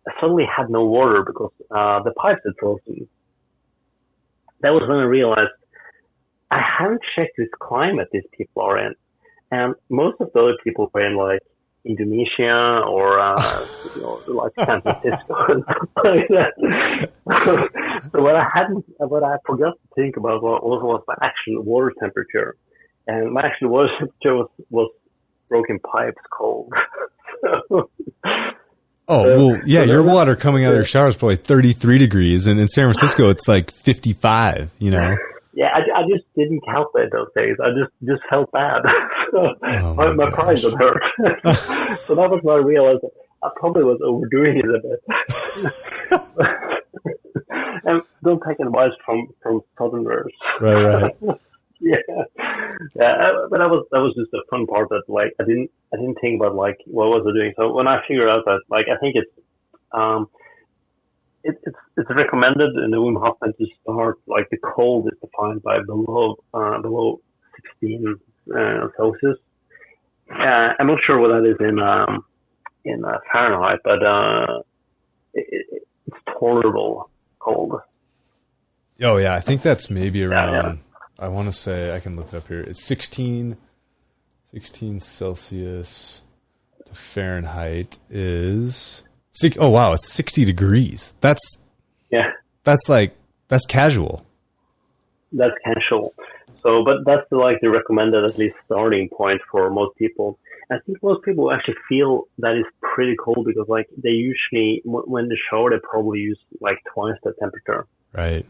S4: I suddenly had no water because the pipes had frozen. That was when I realized I haven't checked this climate these people are in. And most of the other people were in like Indonesia or like San Francisco and stuff like that. So what I forgot to think about was my actual water temperature. And my actual water temperature was broken pipes cold.
S3: Well, yeah, your water coming out of your shower is probably 33 degrees, and in San Francisco, it's like 55, Yeah,
S4: I just didn't calculate those days. I just felt bad. My pride got hurt. So that was when I realized that I probably was overdoing it a bit. And don't take advice from Southerners. Right. Yeah, but that was just the fun part, that like I I didn't think about like what was I doing. So when I figured out that like I think it's recommended in the Wim Hof method to start like the cold is defined by below 16 Celsius. I'm not sure what that is in Fahrenheit, but it's tolerable cold.
S3: Oh yeah, I think that's maybe around. I want to say I can look it up here. It's 16 Celsius to Fahrenheit is oh wow, it's 60 degrees. That's casual.
S4: That's casual. So, but that's like the recommended at least starting point for most people. I think most people actually feel that is pretty cold because like they usually when they shower they probably use like twice the temperature.
S3: Right.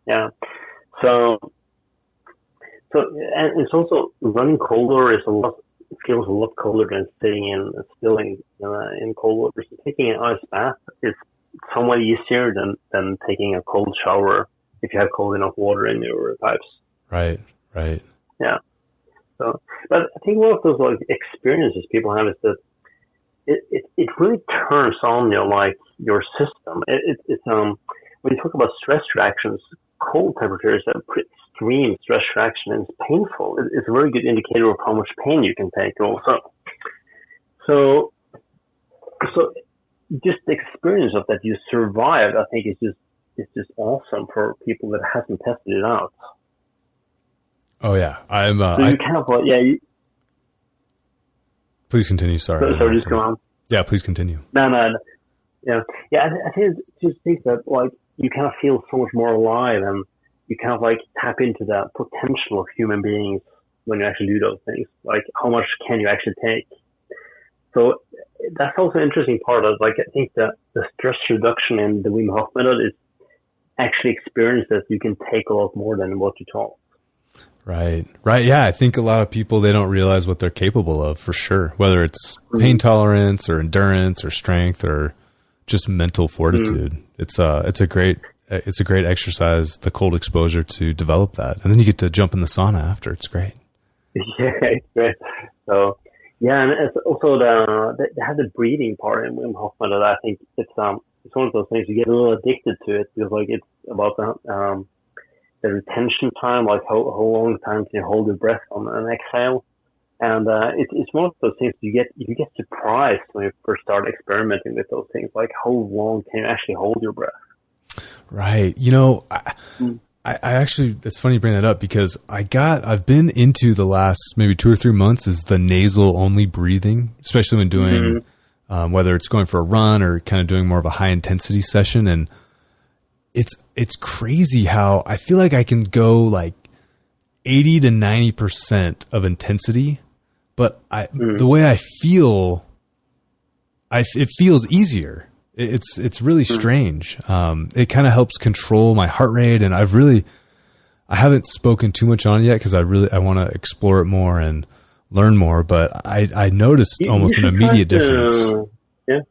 S4: Yeah. So and it's also running colder feels a lot colder than sitting still in cold water. So taking an ice bath is somewhat easier than taking a cold shower if you have cold enough water in your pipes.
S3: Right.
S4: Yeah. So, but I think one of those like experiences people have is that it really turns on your system. It's when you talk about stress reactions, cold temperatures are extreme stress reaction and it's painful. It's a very good indicator of how much pain you can take also. So just the experience of that you survived, I think is just awesome for people that hasn't tested it out.
S3: Oh yeah, I'm.
S4: So you kind of
S3: Please continue. Sorry.
S4: Just go on.
S3: Yeah, please continue.
S4: No. Yeah. I think just think that like you kind of feel so much more alive and you kind of like tap into the potential of human beings when you actually do those things. Like how much can you actually take? So that's also an interesting part of like I think that the stress reduction in the Wim Hof method is actually experience that you can take a lot more than what you taught.
S3: Right. Yeah, I think a lot of people, they don't realize what they're capable of for sure, whether it's pain tolerance or endurance or strength or just mental fortitude. It's a great exercise, the cold exposure to develop that. And then you get to jump in the sauna after. It's great.
S4: Yeah, it's great. So, yeah, and it's also they have the breathing part in Wim Hof method. I think it's one of those things you get a little addicted to it because like it's about the retention time, like how long time can you hold your breath on an exhale, and it's one of those things you get surprised when you first start experimenting with those things, like how long can you actually hold your breath.
S3: Right. I actually, it's funny you bring that up because I've been into the last maybe 2 or 3 months is the nasal only breathing, especially when doing whether it's going for a run or kind of doing more of a high intensity session. And it's crazy how I feel like I can go like 80 to 90% of intensity, but the way I feel, it feels easier. It's really strange. It kind of helps control my heart rate, and I haven't spoken too much on it yet because I want to explore it more and learn more. But I noticed almost an immediate difference.
S4: Yeah,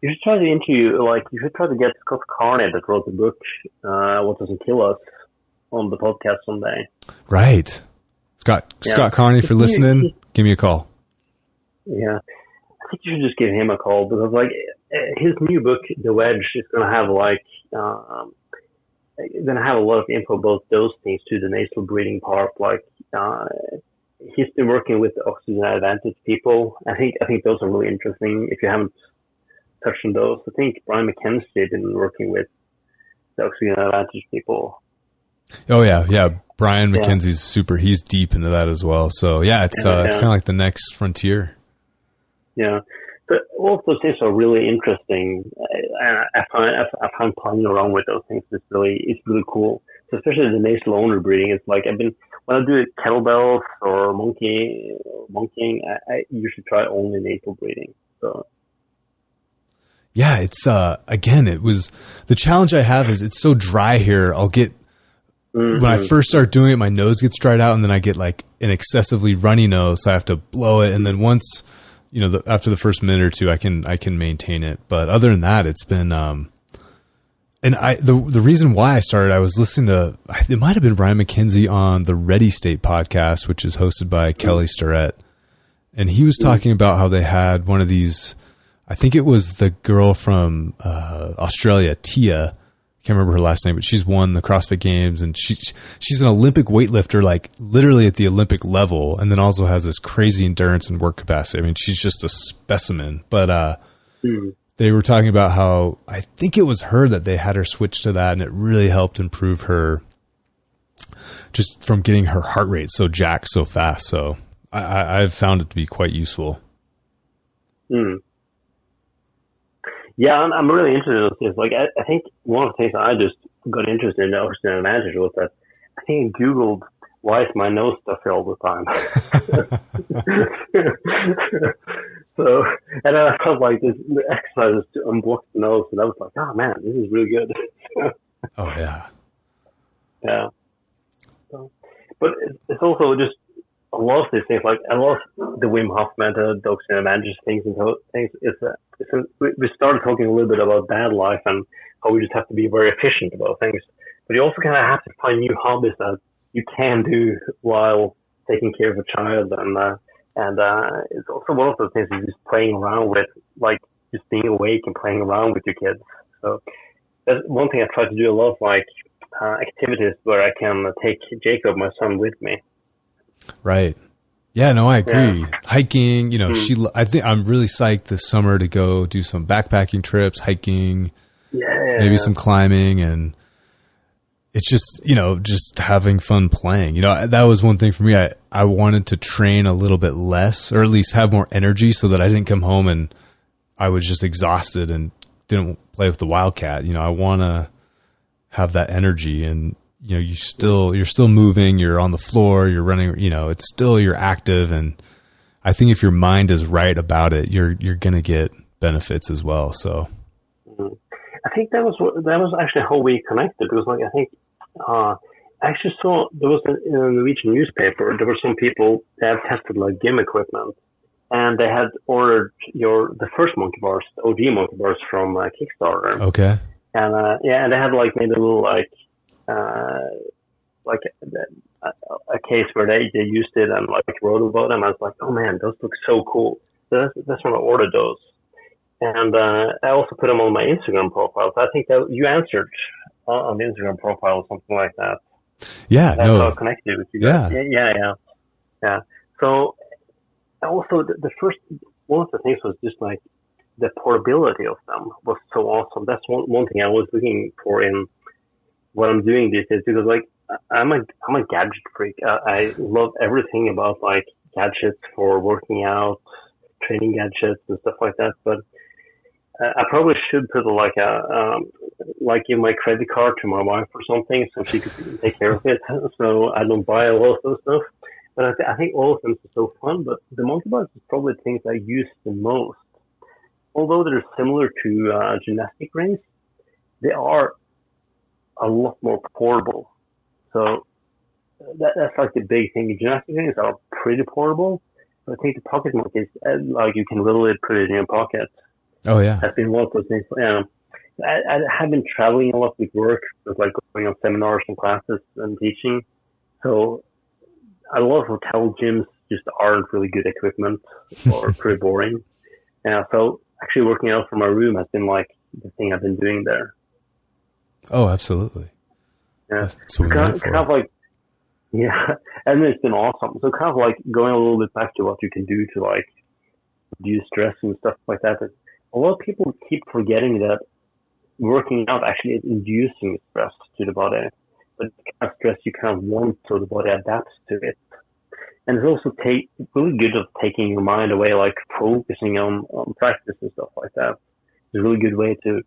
S4: you should try to interview. Like you should try to get Scott Carney that wrote the book "What Doesn't Kill Us" on the podcast someday.
S3: Right, Scott Carney, if you're listening, give me a call.
S4: Yeah, I think you should just give him a call because like. His new book, The Wedge, is going to have a lot of info about those things too, the nasal breathing part. Like he's been working with the oxygen advantage people. I think those are really interesting. If you haven't touched on those, I think Brian McKenzie has been working with the oxygen advantage people.
S3: Oh yeah. Brian McKenzie's super. He's deep into that as well. So yeah, it's kind of like the next frontier.
S4: Yeah. But all of those things are really interesting. I find playing around with those things it's really cool. So especially the nasal only breathing. It's like when I do kettlebells or monkeying, I usually try only nasal breathing. So
S3: yeah, it's again, it was the challenge I have is it's so dry here. I'll get when I first start doing it, my nose gets dried out, and then I get like an excessively runny nose, so I have to blow it, and then once. After the first minute or two, I can maintain it. But other than that, it's been, and the reason why I started, I was listening to, it might've been Brian McKenzie on the Ready State podcast, which is hosted by Kelly Starrett. And he was talking about how they had one of these, I think it was the girl from Australia, Tia. Can't remember her last name, but she's won the CrossFit Games, and she's an Olympic weightlifter, like literally at the Olympic level, and then also has this crazy endurance and work capacity. I mean, she's just a specimen. But they were talking about how I think it was her that they had her switch to that, and it really helped improve her just from getting her heart rate so jacked so fast. So I've found it to be quite useful.
S4: Yeah, I'm really interested in this. Like, I think one of the things I just got interested in Ocean Advantage was that I think I Googled, why is my nose stuffy all the time? So, and I felt like this exercise to unblock the nose, and I was like, oh man, this is really good.
S3: Oh, yeah.
S4: Yeah. So, but it's also just a lot of these things, like I love the Wim Hof method, the Ocean Advantage things and things. We started talking a little bit about dad life and how we just have to be very efficient about things. But you also kind of have to find new hobbies that you can do while taking care of a child. And it's also one of those things is just playing around with, like just being awake and playing around with your kids. So that's one thing I try to do a lot of, like activities where I can take Jacob, my son, with me.
S3: Right. Yeah, no, I agree. Yeah. Hiking, you know, I think I'm really psyched this summer to go do some backpacking trips, hiking, maybe some climbing. And it's just, you know, just having fun playing. You know, that was one thing for me. I wanted to train a little bit less, or at least have more energy, so that I didn't come home and I was just exhausted and didn't play with the Wildcat. You know, I want to have that energy, and you know, you're still moving, you're on the floor, you're running, you know, it's still, you're active. And I think if your mind is right about it, you're going to get benefits as well. So
S4: I think that was actually how we connected. It was like, I think, I actually saw there was in a Norwegian newspaper, there were some people that have tested like gym equipment, and they had ordered the first monkey bars, the OG monkey bars from Kickstarter.
S3: Okay.
S4: And, and they had like made a little like a case where they used it and like wrote about them. I was like, oh man, those look so cool. So that's when I ordered those. And I also put them on my Instagram profile. So I think that you answered on the Instagram profile or something like that.
S3: Yeah,
S4: that's how I connected with you guys. Yeah. So also the first, one of the things was just like the portability of them was so awesome. That's one thing I was looking for in what I'm doing these days, because like I'm a gadget freak. I love everything about like gadgets for working out, training gadgets and stuff like that. But I probably should put like give my credit card to my wife or something so she could take care of it. So I don't buy a lot of those stuff. But I think all of them are so fun. But the monkey bars is probably the things I use the most. Although they're similar to gymnastic rings, they are a lot more portable. So that's like the big thing. The gymnastic rings are pretty portable. But I think the pocket monkeys, like you can literally put it in your pocket.
S3: Oh yeah.
S4: That's been one of those things. I have been traveling a lot with work, with like going on seminars and classes and teaching. So a lot of hotel gyms just aren't really good equipment or pretty boring. So actually working out from my room has been like the thing I've been doing there.
S3: Oh, absolutely.
S4: Yeah. So kind of like, yeah. And it's been awesome. So kind of like going a little bit back to what you can do to like reduce stress and stuff like that. A lot of people keep forgetting that working out actually is inducing stress to the body. But the kind of stress you kind of want, so the body adapts to it. And it's also really good at taking your mind away, like focusing on practice and stuff like that. It's a really good way to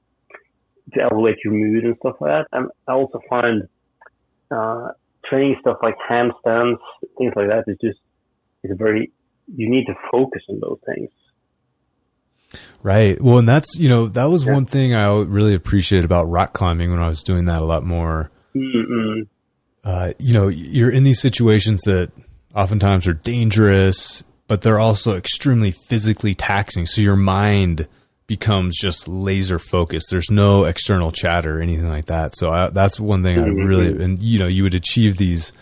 S4: elevate your mood and stuff like that. And I also find training stuff like handstands, things like that, you need to focus on those things.
S3: Right. Well, and that's, you know, that was one thing I really appreciated about rock climbing when I was doing that a lot more. You know, you're in these situations that oftentimes are dangerous, but they're also extremely physically taxing. So your mind becomes just laser focused. There's no external chatter or anything like that. So that's one thing I really, and you know, you would achieve these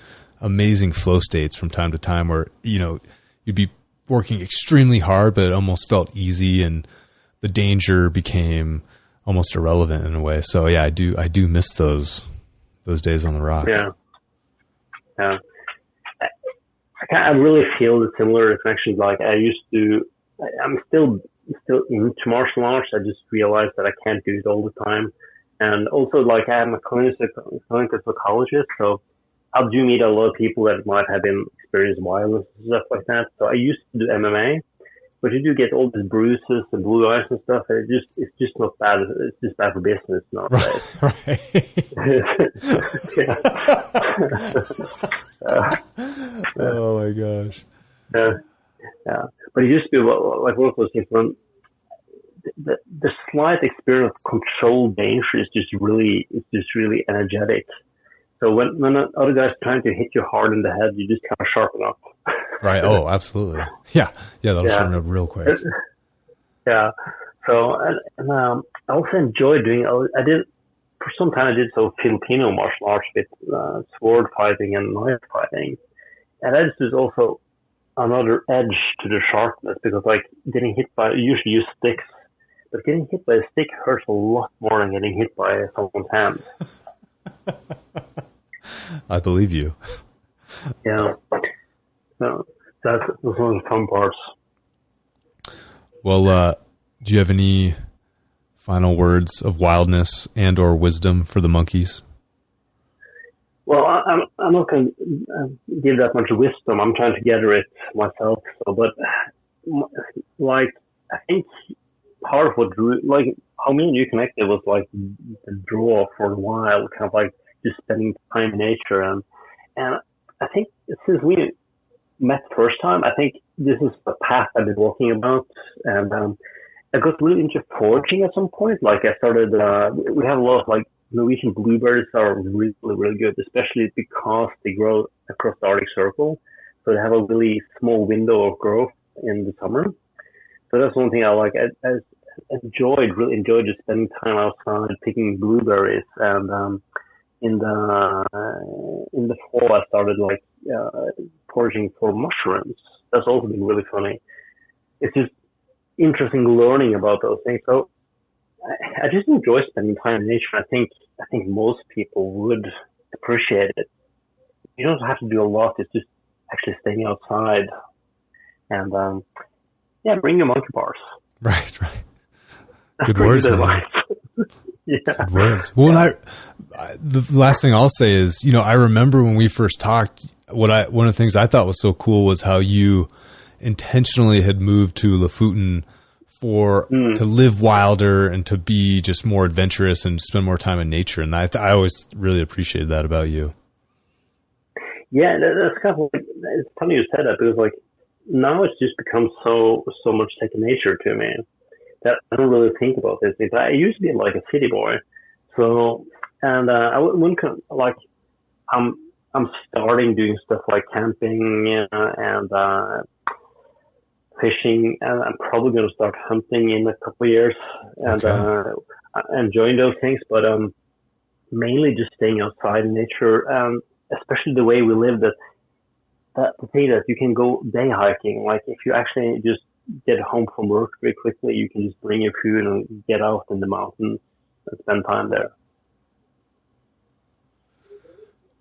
S3: amazing flow states from time to time where, you know, you'd be working extremely hard, but it almost felt easy, and the danger became almost irrelevant in a way. So yeah, I do miss those days on the rock.
S4: Yeah. I really feel the similar. It's actually like I'm still into martial arts. I just realized that I can't do it all the time. And also, like, I'm a clinical psychologist, so I do meet a lot of people that might have been experienced violence and stuff like that. So I used to do MMA, but you do get all these bruises and blue eyes and stuff. And it's just not bad. It's just bad for business, not bad.
S3: Oh my gosh.
S4: Yeah. But it used to be like one of those things when the slight experience of controlled danger is just really energetic. So when other guys trying to hit you hard in the head, you just kind of sharpen up.
S3: Right. Oh, absolutely. Yeah. That'll sharpen up real quick.
S4: Yeah. So and I also enjoy doing. For some time I did Filipino martial arts with sword fighting and knife fighting, and that is also another edge to the sharpness, because like getting hit by, usually use sticks, but getting hit by a stick hurts a lot more than getting hit by someone's hand.
S3: I believe you.
S4: Yeah. So that's one of the fun parts.
S3: Well, do you have any final words of wildness and or wisdom for the monkeys?
S4: Well, I'm not going to give that much wisdom. I'm trying to gather it myself. So, but like, I think part of what drew, like, how me and you connected was like the draw for a while, kind of like just spending time in nature. And I think since we met the first time, I think this is the path I've been walking about. And I got really into foraging at some point. Like I started, we have a lot of like Norwegian blueberries are really, really good, especially because they grow across the Arctic Circle. So they have a really small window of growth in the summer. So that's one thing I like. I really enjoyed just spending time outside picking blueberries. And in the fall, I started like foraging for mushrooms. That's also been really funny. It's just interesting learning about those things. So I just enjoy spending time in nature. I think most people would appreciate it. You don't have to do a lot. It's just actually staying outside and bring your monkey bars.
S3: Right. Good words, man.
S4: Yeah.
S3: Good words. Well, the last thing I'll say is, I remember when we first talked, one of the things I thought was so cool was how you intentionally had moved to Lofoten to live wilder and to be just more adventurous and spend more time in nature. And I always really appreciated that about you.
S4: Yeah, that's kind of like, it's funny you said that, because like now it's just become so much second nature to me that I don't really think about this. I used to be like a city boy, so I wouldn't like I'm starting doing stuff like camping and fishing, and I'm probably going to start hunting in a couple of years, and enjoying those things, but mainly just staying outside in nature, especially the way we live, that the thing that you can go day hiking. Like if you actually just get home from work very quickly, you can just bring your food and get out in the mountains and spend time there.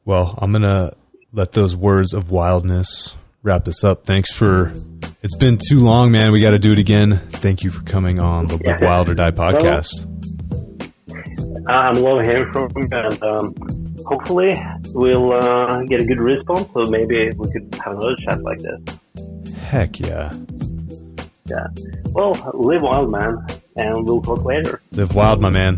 S3: Well, I'm going to let those words of wildness wrap this up. It's been too long, man. We got to do it again. Thank you for coming on the Live Wild or Die podcast.
S4: I'm loving hearing from you, and hopefully we'll get a good response, so maybe we could have another chat like this.
S3: Heck yeah.
S4: Yeah. Well, live wild, man, and we'll talk later.
S3: Live wild, my man.